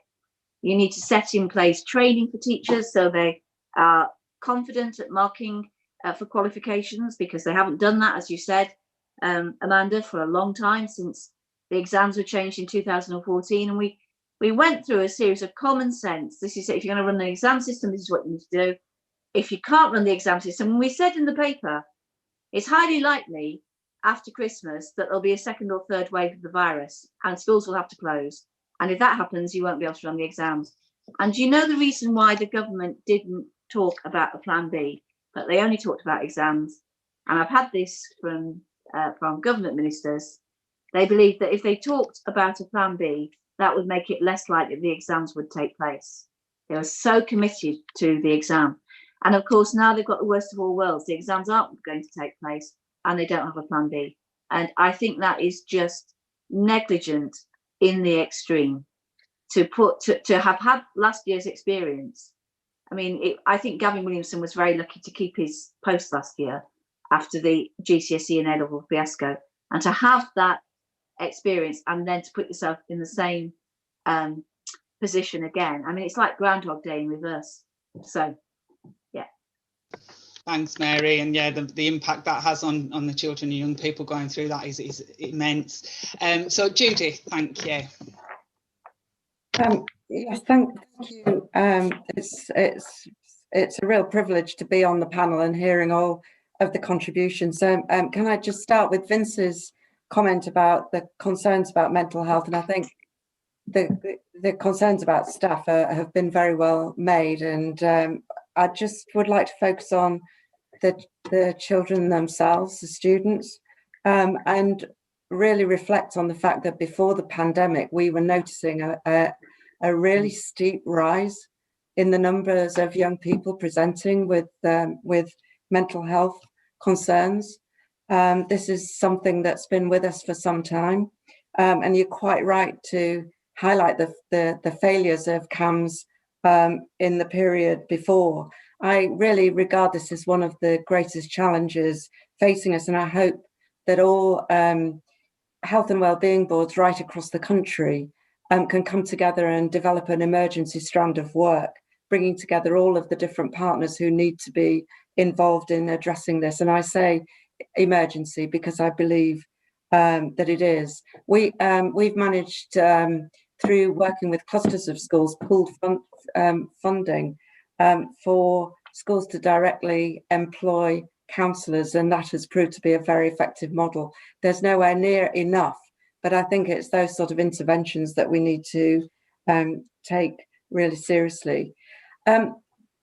You need to set in place training for teachers so they are confident at marking for qualifications, because they haven't done that, as you said, Amanda, for a long time, since the exams were changed in 2014. And we went through a series of common sense. This is, if you're going to run the exam system, this is what you need to do. If you can't run the exam system, we said in the paper, it's highly likely after Christmas that there'll be a second or third wave of the virus and schools will have to close. And if that happens, you won't be able to run the exams. And you know the reason why the government didn't talk about a plan B, but they only talked about exams. And I've had this from government ministers. They believe that if they talked about a plan B, that would make it less likely the exams would take place. They were so committed to the exam. And of course, now they've got the worst of all worlds. The exams aren't going to take place and they don't have a plan B. And I think that is just negligent in the extreme to have had last year's experience. I mean, I think Gavin Williamson was very lucky to keep his post last year after the GCSE and A-level fiasco, and to have that experience and then to put yourself in the same position again. I mean, it's like Groundhog Day in reverse. So, yeah. Thanks, Mary. And yeah, the impact that has on the children and young people going through that is immense. So Judith, thank you. Yes, thank you. It's a real privilege to be on the panel and hearing all of the contributions. Can I just start with Vince's comment about the concerns about mental health? And I think the concerns about staff have been very well made, and I just would like to focus on the children themselves, the students, and really reflect on the fact that before the pandemic, we were noticing a really steep rise in the numbers of young people presenting with mental health concerns. This is something that's been with us for some time, and you're quite right to highlight the failures of CAMS in the period before. I really regard this as one of the greatest challenges facing us, and I hope that all health and wellbeing boards right across the country can come together and develop an emergency strand of work, bringing together all of the different partners who need to be involved in addressing this. And I say emergency because I believe that it is. We've managed through working with clusters of schools, pooled funding for schools to directly employ counsellors, and that has proved to be a very effective model. There's nowhere near enough, but I think it's those sort of interventions that we need to take really seriously. I'm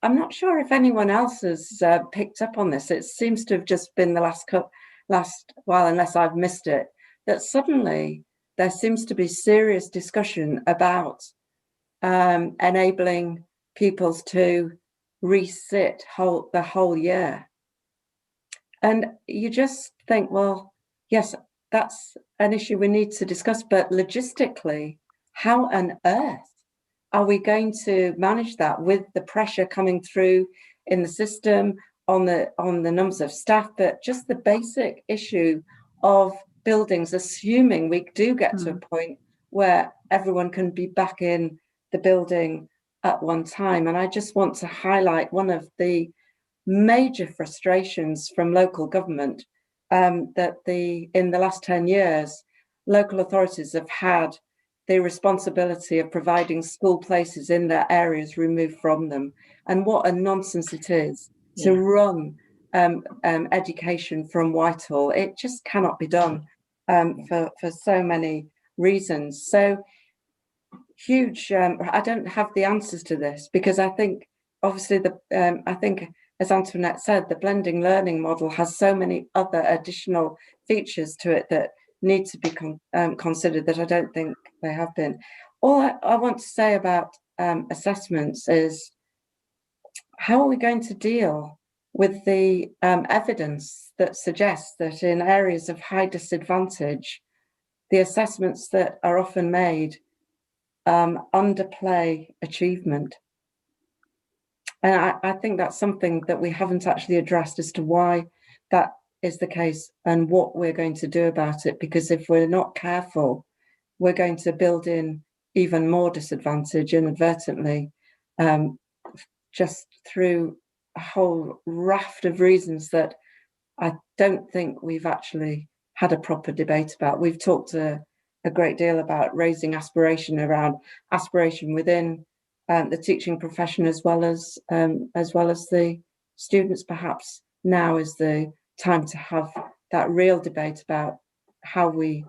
not sure if anyone else has picked up on this. It seems to have just been the last while, unless I've missed it, that suddenly there seems to be serious discussion about enabling pupils to resit the whole year. And you just think, well, yes, that's an issue we need to discuss, but logistically, how on earth are we going to manage that with the pressure coming through in the system on the numbers of staff, but just the basic issue of buildings, assuming we do get to a point where everyone can be back in the building at one time. And I just want to highlight one of the major frustrations from local government, that in the last 10 years, local authorities have had the responsibility of providing school places in their areas removed from them. And what a nonsense it is to run education from Whitehall. It just cannot be done for so many reasons. So huge, I don't have the answers to this, because I think obviously I think, as Antoinette said, the blending learning model has so many other additional features to it that need to be considered that I don't think they have been. All I want to say about assessments is, how are we going to deal with the evidence that suggests that in areas of high disadvantage, the assessments that are often made underplay achievement? And I think that's something that we haven't actually addressed as to why that is the case and what we're going to do about it. Because if we're not careful, we're going to build in even more disadvantage inadvertently, just through a whole raft of reasons that I don't think we've actually had a proper debate about. We've talked a great deal about raising aspiration within the teaching profession, as well as the students. Perhaps now is the time to have that real debate about how we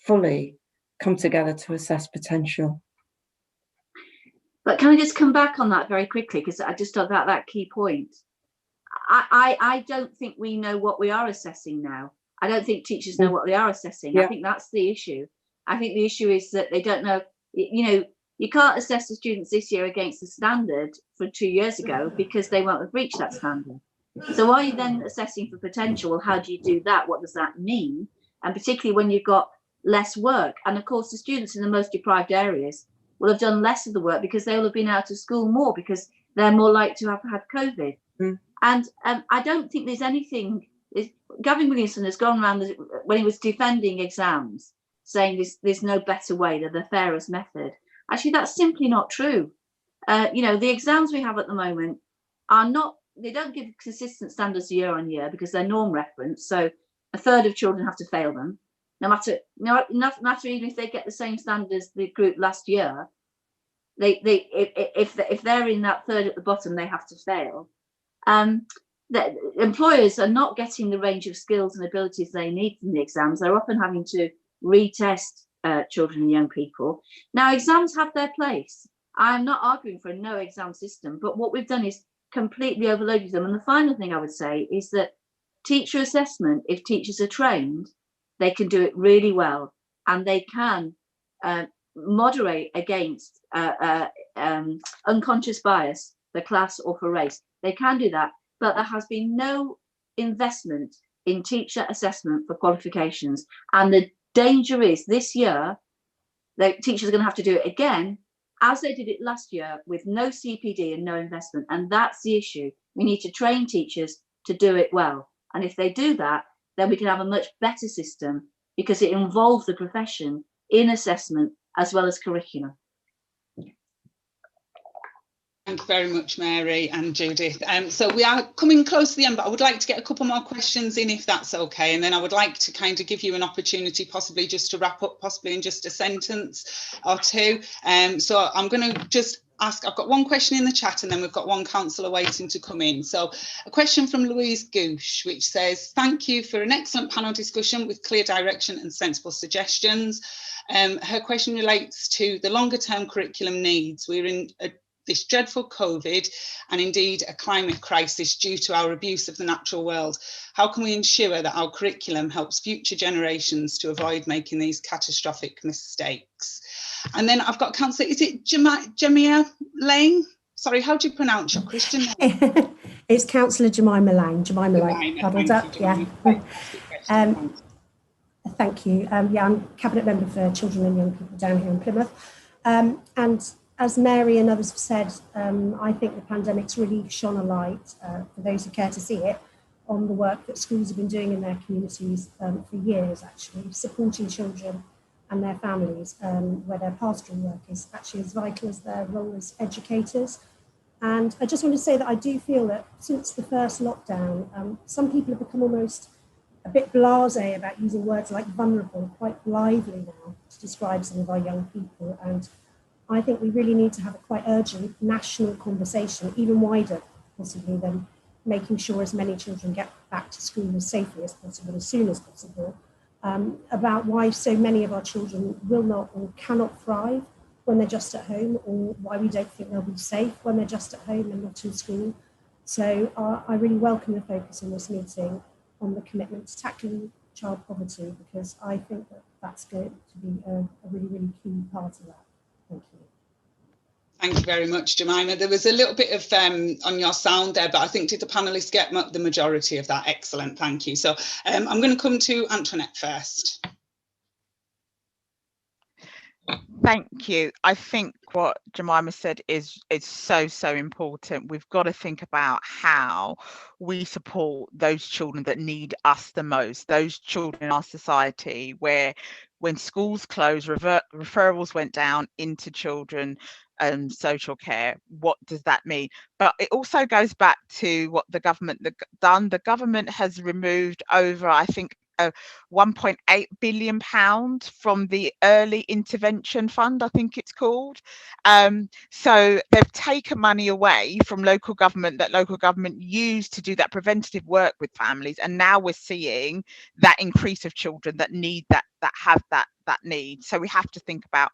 fully come together to assess potential. But can I just come back on that very quickly, because I just thought about that key point. I don't think we know what we are assessing now. I don't think teachers know what they are assessing. I think that's the issue. I think the issue is that they don't know. You can't assess the students this year against the standard from 2 years ago, because they won't have reached that standard. So are you then assessing for potential? Well, how do you do that? What does that mean? And particularly when you've got less work. And of course, the students in the most deprived areas will have done less of the work because they will have been out of school more, because they're more likely to have had COVID. And I don't think there's anything. Gavin Williamson has gone around when he was defending exams, saying there's no better way, they're the fairest method. Actually, that's simply not true. The exams we have at the moment are not, they don't give consistent standards year on year because they're norm reference. So a third of children have to fail them, no matter even if they get the same standard as the group last year. If they're in that third at the bottom, they have to fail. The employers are not getting the range of skills and abilities they need from the exams. They're often having to retest children and young people. Now, exams have their place. I'm not arguing for a no exam system, but what we've done is completely overloaded them. And the final thing I would say is that teacher assessment, if teachers are trained, they can do it really well, and they can moderate against unconscious bias for class or for race. They can do that, but there has been no investment in teacher assessment for qualifications. And the danger is this year, the teachers are going to have to do it again, as they did it last year, with no CPD and no investment. And that's the issue. We need to train teachers to do it well. And if they do that, then we can have a much better system, because it involves the profession in assessment as well as curriculum. Thank you very much, Mary and Judith. So we are coming close to the end, but I would like to get a couple more questions in, if that's okay. And then I would like to kind of give you an opportunity possibly just to wrap up, possibly in just a sentence or two. So I'm going to just ask, I've got one question in the chat, and then we've got one councillor waiting to come in. So a question from Louise Goosh, which says, thank you for an excellent panel discussion with clear direction and sensible suggestions. Her question relates to the longer term curriculum needs. We're in this dreadful COVID and indeed a climate crisis due to our abuse of the natural world. How can we ensure that our curriculum helps future generations to avoid making these catastrophic mistakes? And then I've got Councillor, is it Jamia Lane? Sorry, how do you pronounce your Christian name? It's Councillor Jemima Lang. Jemima Lang. Thank you. I'm Cabinet Member for Children and Young People down here in Plymouth. And as Mary and others have said, I think the pandemic's really shone a light, for those who care to see it, on the work that schools have been doing in their communities for years, actually, supporting children and their families, where their pastoral work is actually as vital as their role as educators. And I just want to say that I do feel that since the first lockdown, some people have become almost a bit blasé about using words like vulnerable quite blithely now to describe some of our young people. And I think we really need to have a quite urgent national conversation, even wider possibly, than making sure as many children get back to school as safely as possible, as soon as possible, about why so many of our children will not or cannot thrive when they're just at home, or why we don't think they'll be safe when they're just at home and not in school. So I really welcome the focus in this meeting on the commitment to tackling child poverty, because I think that that's going to be a really, really key part of that. Thank you. Thank you very much, Jemima. There was a little bit of on your sound there, but I think did the panellists get the majority of that? Excellent, thank you. So I'm going to come to Antoinette first. Thank you. I think what Jemima said is so important. We've got to think about how we support those children that need us the most, those children in our society where when schools closed, referrals went down into children social care. What does that mean? But it also goes back to what the government has done. The government has removed over, I think, £1.8 billion from the early intervention fund, I think it's called. So they've taken money away from local government that local government used to do that preventative work with families, and now we're seeing that increase of children that need that have that need. So we have to think about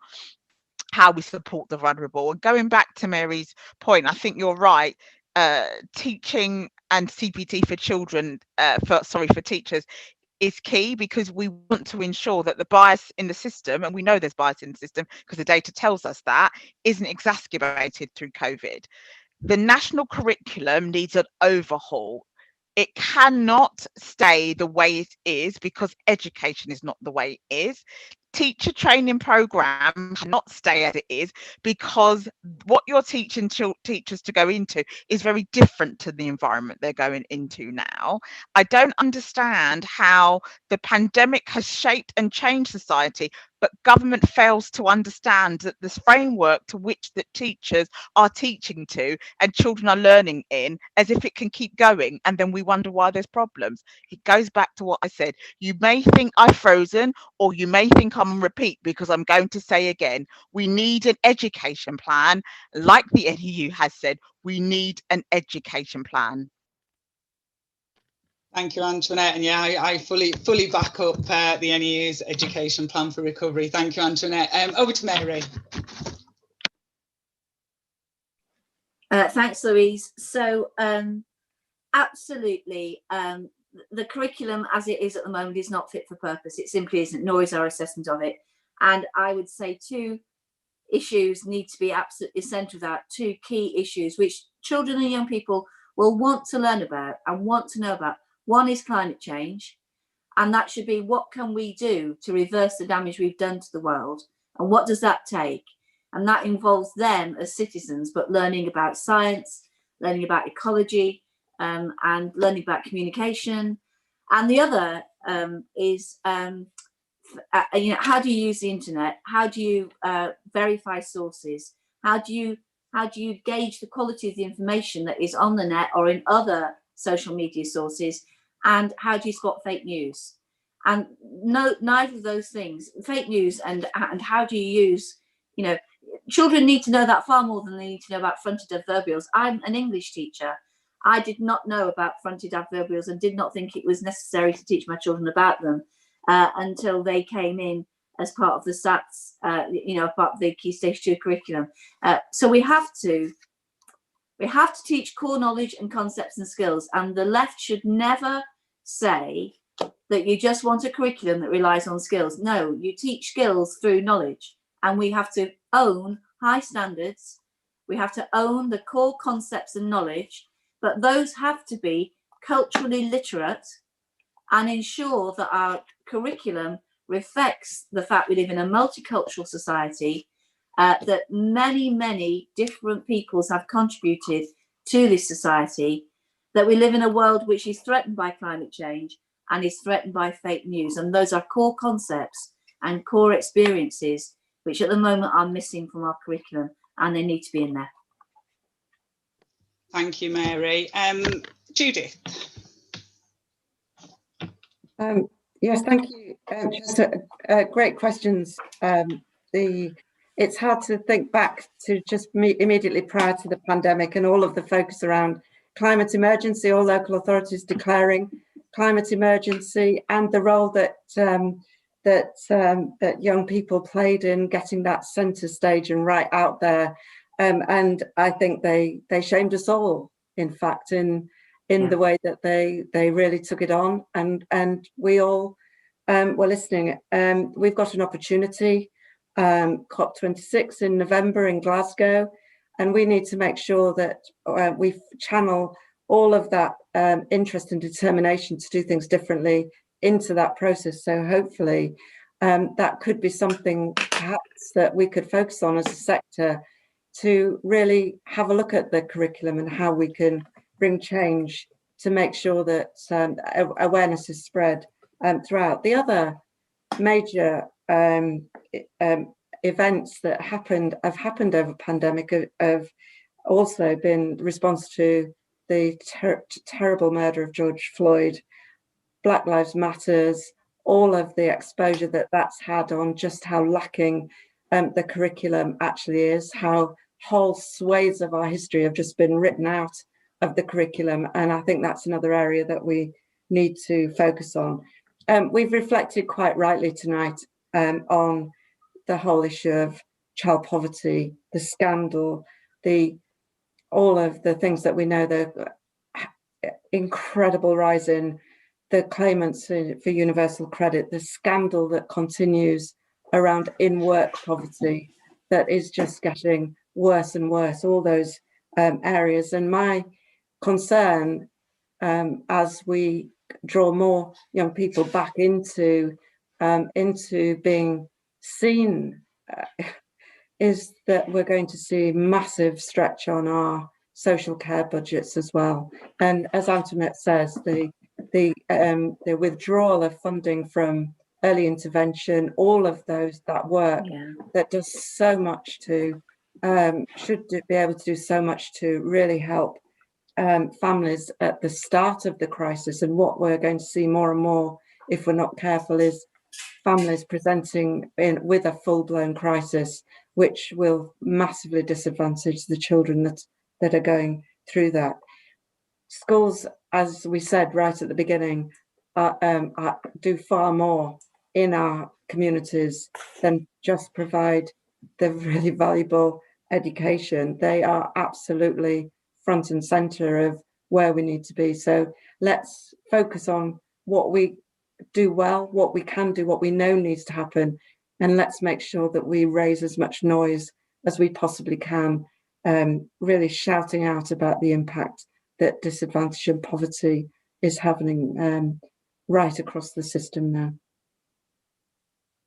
how we support the vulnerable. And going back to Mary's point, I think you're right. Teaching and CPT for children, for teachers, is key, because we want to ensure that the bias in the system, and we know there's bias in the system because the data tells us that, isn't exacerbated through COVID. The national curriculum needs an overhaul. It cannot stay the way it is because education is not the way it is. Teacher training program cannot stay as it is because what you're teaching teachers to go into is very different to the environment they're going into now. I don't understand how the pandemic has shaped and changed society, but government fails to understand that this framework to which the teachers are teaching to and children are learning in, as if it can keep going, and then we wonder why there's problems. It goes back to what I said. You may think I've frozen, or you may think I'm on repeat, because I'm going to say again, we need an education plan. Like the NEU has said, we need an education plan. Thank you, Antoinette. And yeah, I fully back up the NEU's education plan for recovery. Thank you, Antoinette. Over to Mary. Thanks, Louise. So absolutely, the curriculum as it is at the moment is not fit for purpose. It simply isn't, nor is our assessment of it. And I would say two issues need to be absolutely central to that, two key issues which children and young people will want to learn about and want to know about. One is climate change, and that should be, what can we do to reverse the damage we've done to the world, and what does that take? And that involves them as citizens, but learning about science, learning about ecology, and learning about communication. And the other is you know, how do you use the internet? How do you verify sources? How do you gauge the quality of the information that is on the net or in other social media sources? And how do you spot fake news? And no, neither of those things, fake news and how do you use, you know, children need to know that far more than they need to know about fronted adverbials. I'm an English teacher. I did not know about fronted adverbials and did not think it was necessary to teach my children about them until they came in as part of the SATs, you know, part of the Key Stage 2 curriculum. So we have to teach core knowledge and concepts and skills, and the left should never say that you just want a curriculum that relies on skills. No, you teach skills through knowledge, and we have to own high standards. We have to own the core concepts and knowledge, but those have to be culturally literate and ensure that our curriculum reflects the fact we live in a multicultural society, that many different peoples have contributed to this society, that we live in a world which is threatened by climate change and is threatened by fake news. And those are core concepts and core experiences which at the moment are missing from our curriculum, and they need to be in there. Thank you, Mary. Judith. Yes, thank you. Just great questions. It's hard to think back to just immediately prior to the pandemic and all of the focus around climate emergency, all local authorities declaring climate emergency, and the role that that young people played in getting that centre stage and right out there. And I think they shamed us all, in fact, in the way that they really took it on, and we all were listening. We've got an opportunity, COP26 in November in Glasgow, and we need to make sure that we channel all of that interest and determination to do things differently into that process. So hopefully that could be something perhaps that we could focus on as a sector, to really have a look at the curriculum and how we can bring change to make sure that awareness is spread throughout. The other major events that have happened over pandemic have also been response to the terrible murder of George Floyd, Black Lives Matters, all of the exposure that that's had on just how lacking the curriculum actually is, how whole swathes of our history have just been written out of the curriculum. And I think that's another area that we need to focus on. We've reflected quite rightly tonight on the whole issue of child poverty, the scandal, all of the things that we know, the incredible rise in the claimants for universal credit, the scandal that continues around in-work poverty that is just getting worse and worse, all those areas. And my concern as we draw more young people back into being seen is that we're going to see massive stretch on our social care budgets as well. And as Antoinette says, the withdrawal of funding from early intervention, all of that work that does so much to, be able to do so much to really help families at the start of the crisis. And what we're going to see more and more, if we're not careful, is families presenting with a full-blown crisis, which will massively disadvantage the children that are going through that. Schools, as we said right at the beginning, do far more in our communities than just provide the really valuable education. They are absolutely front and center of where we need to be. So let's focus on what we do well, what we can do, what we know needs to happen, and let's make sure that we raise as much noise as we possibly can, really shouting out about the impact that disadvantage and poverty is having right across the system now.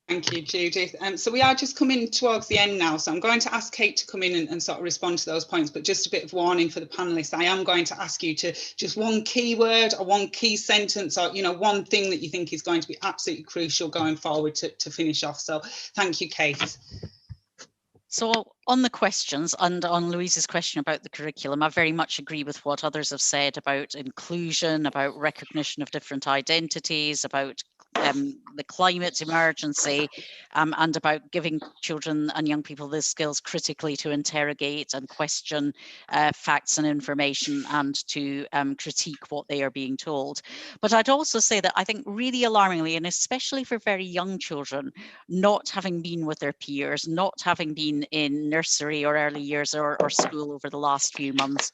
Thank you, Judith. So we are just coming towards the end now, so I'm going to ask Kate to come in and sort of respond to those points, but just a bit of warning for the panelists. I am going to ask you to just one key word or one key sentence, or one thing that you think is going to be absolutely crucial going forward to finish off. So thank you, Kate. So on the questions and on Louise's question about the curriculum, I very much agree with what others have said about inclusion, about recognition of different identities, about the climate emergency, and about giving children and young people the skills critically to interrogate and question facts and information, and to critique what they are being told. But I'd also say that I think really alarmingly, and especially for very young children, not having been with their peers, not having been in nursery or early years or school over the last few months,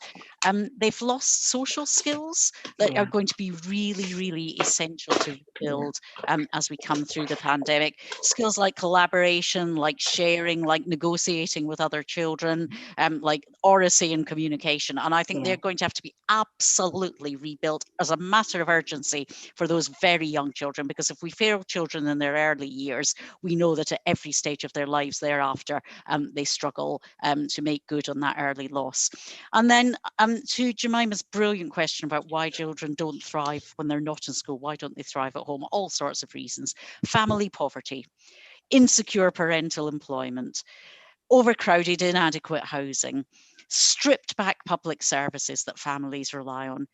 they've lost social skills that are going to be really, really essential to rebuild as we come through the pandemic. Skills like collaboration, like sharing, like negotiating with other children, like oracy and communication. And I think they're going to have to be absolutely rebuilt as a matter of urgency for those very young children, because if we fail children in their early years, we know that at every stage of their lives thereafter, they struggle to make good on that early loss. And then to Jemima's brilliant question about why children don't thrive when they're not in school, why don't they thrive at home? All sorts of reasons. Family poverty, insecure parental employment, overcrowded, inadequate housing, stripped back public services that families rely on,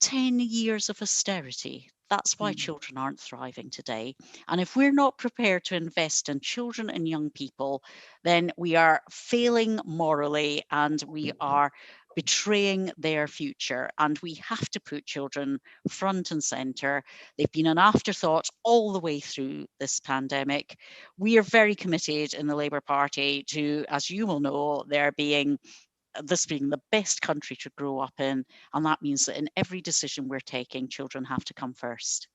10 years of austerity. That's why children aren't thriving today. And if we're not prepared to invest in children and young people, then we are failing morally and we are betraying their future. And we have to put children front and centre. They've been an afterthought all the way through this pandemic. We are very committed in the Labour Party to, as you will know, this being the best country to grow up in, and that means that in every decision we're taking, children have to come first.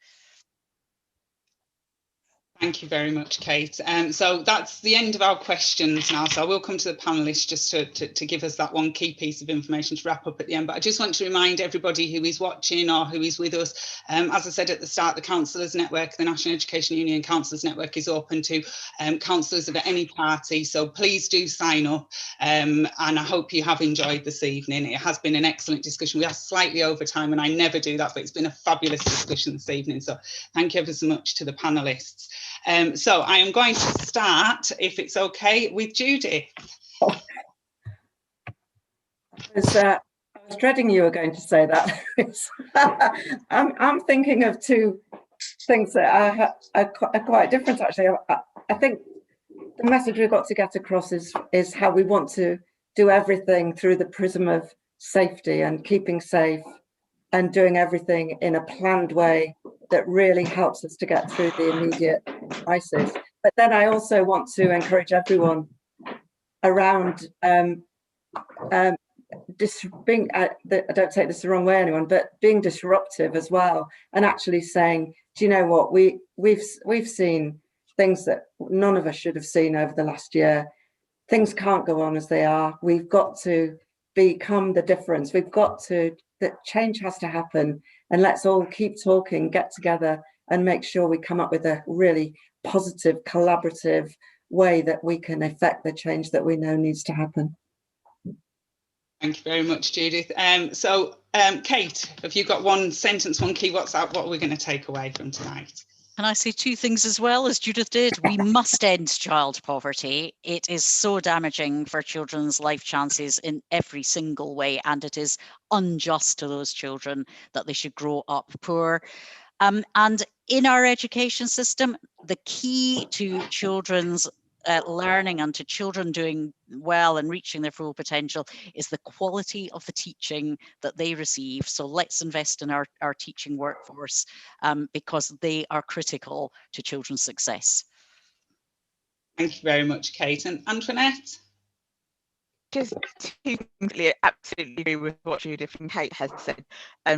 Thank you very much, Kate. So that's the end of our questions now. So I will come to the panellists just to give us that one key piece of information to wrap up at the end. But I just want to remind everybody who is watching or who is with us, as I said at the start, the Councillors Network, the National Education Union Councillors Network, is open to councillors of any party. So please do sign up. And I hope you have enjoyed this evening. It has been an excellent discussion. We are slightly over time, and I never do that, but it's been a fabulous discussion this evening. So thank you ever so much to the panellists. So I am going to start, if it's okay, with Judy. I was dreading you were going to say that. I'm thinking of two things that are quite different, actually. I think the message we've got to get across is how we want to do everything through the prism of safety and keeping safe and doing everything in a planned way that really helps us to get through the immediate crisis. But then I also want to encourage everyone around I don't take this the wrong way, anyone, but being disruptive as well, and actually saying, do you know what, we've seen things that none of us should have seen over the last year. Things can't go on as they are. We've got to become the difference. That change has to happen, and let's all keep talking, get together, and make sure we come up with a really positive, collaborative way that we can effect the change that we know needs to happen. Thank you very much, Judith. Kate, have you got one sentence, one key? What are we going to take away from tonight? Can I say two things as well, as Judith did? We must end child poverty. It is so damaging for children's life chances in every single way, and it is unjust to those children that they should grow up poor. And in our education system, the key to children's learning and to children doing well and reaching their full potential is the quality of the teaching that they receive. So let's invest in our teaching workforce because they are critical to children's success. Thank you very much, Kate. And Antoinette? Just two things, absolutely agree with what Judith and Kate has said.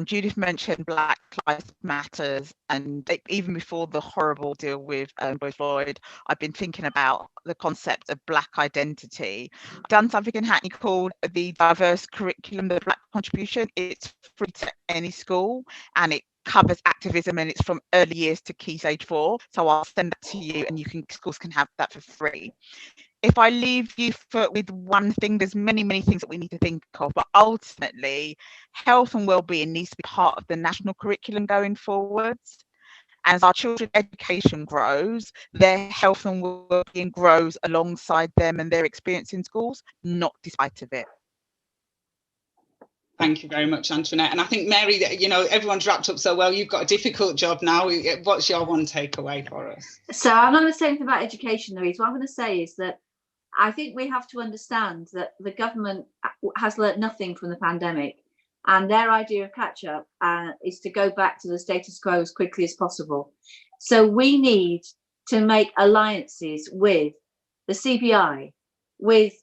Judith mentioned Black Lives Matters, and even before the horrible deal with George Floyd, I've been thinking about the concept of Black identity. I've done something in Hackney called the Diverse Curriculum, the Black Contribution. It's free to any school, and it covers activism, and it's from early years to Key Stage 4. So I'll send that to you, and schools can have that for free. If I leave you with one thing, there's many things that we need to think of, but ultimately health and well-being needs to be part of the national curriculum going forwards. As our children's education grows, their health and well-being grows alongside them and their experience in schools, not despite of it. Thank you very much, Antoinette. And I think, Mary, you know, everyone's wrapped up so well. You've got a difficult job now. What's your one takeaway for us? So I'm not going to say anything about education, Louise. What I'm going to say is that I think we have to understand that the government has learnt nothing from the pandemic, and their idea of catch up is to go back to the status quo as quickly as possible. So we need to make alliances with the CBI, with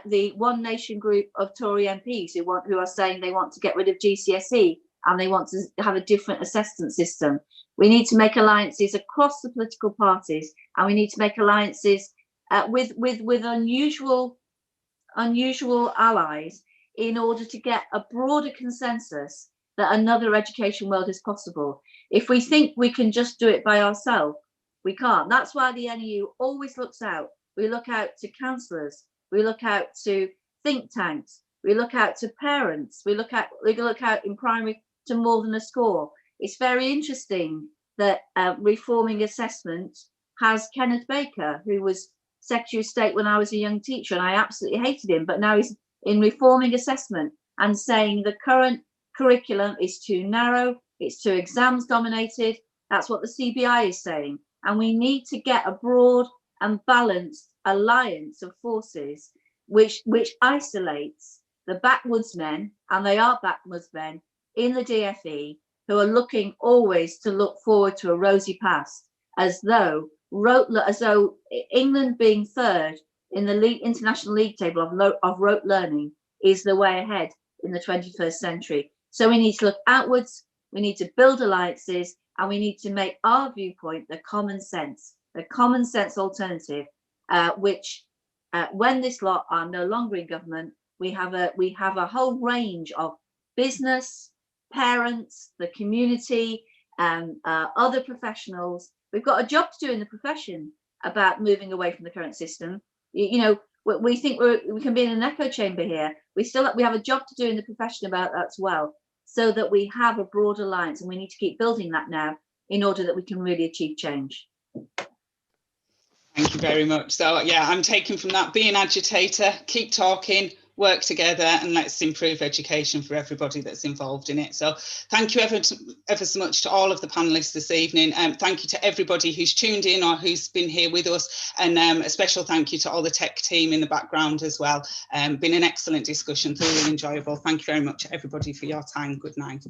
the One Nation group of Tory MPs who are saying they want to get rid of GCSE and they want to have a different assessment system. We need to make alliances across the political parties, and we need to make alliances with unusual allies in order to get a broader consensus that another education world is possible. If we think we can just do it by ourselves, we can't. That's why the NEU always looks out. We look out to councillors, we look out to think tanks, we look out to parents, we look out in primary to more than a score. It's very interesting that reforming assessment has Kenneth Baker, who was Secretary of State when I was a young teacher, and I absolutely hated him, but now he's in reforming assessment and saying the current curriculum is too narrow, it's too exams dominated. That's what the CBI is saying, and we need to get a broad and balanced alliance of forces which isolates the backwoods men, and they are backwoods men in the DfE, who are looking always to look forward to a rosy past, as though England being third in the international league table of rote learning is the way ahead in the 21st century. So we need to look outwards, we need to build alliances, and we need to make our viewpoint the common sense alternative, which when this lot are no longer in government, we have a whole range of business, parents, the community, and other professionals. We've got a job to do in the profession about moving away from the current system. You know, we think we can be in an echo chamber here. We have a job to do in the profession about that as well, so that we have a broad alliance, and we need to keep building that now in order that we can really achieve change. Thank you very much. So yeah, I'm taking from that, be an agitator, keep talking, work together, and let's improve education for everybody that's involved in it. So thank you ever so much to all of the panelists this evening, and thank you to everybody who's tuned in or who's been here with us, and a special thank you to all the tech team in the background as well. Been an excellent discussion, thoroughly enjoyable. Thank you very much everybody for your time. Good night.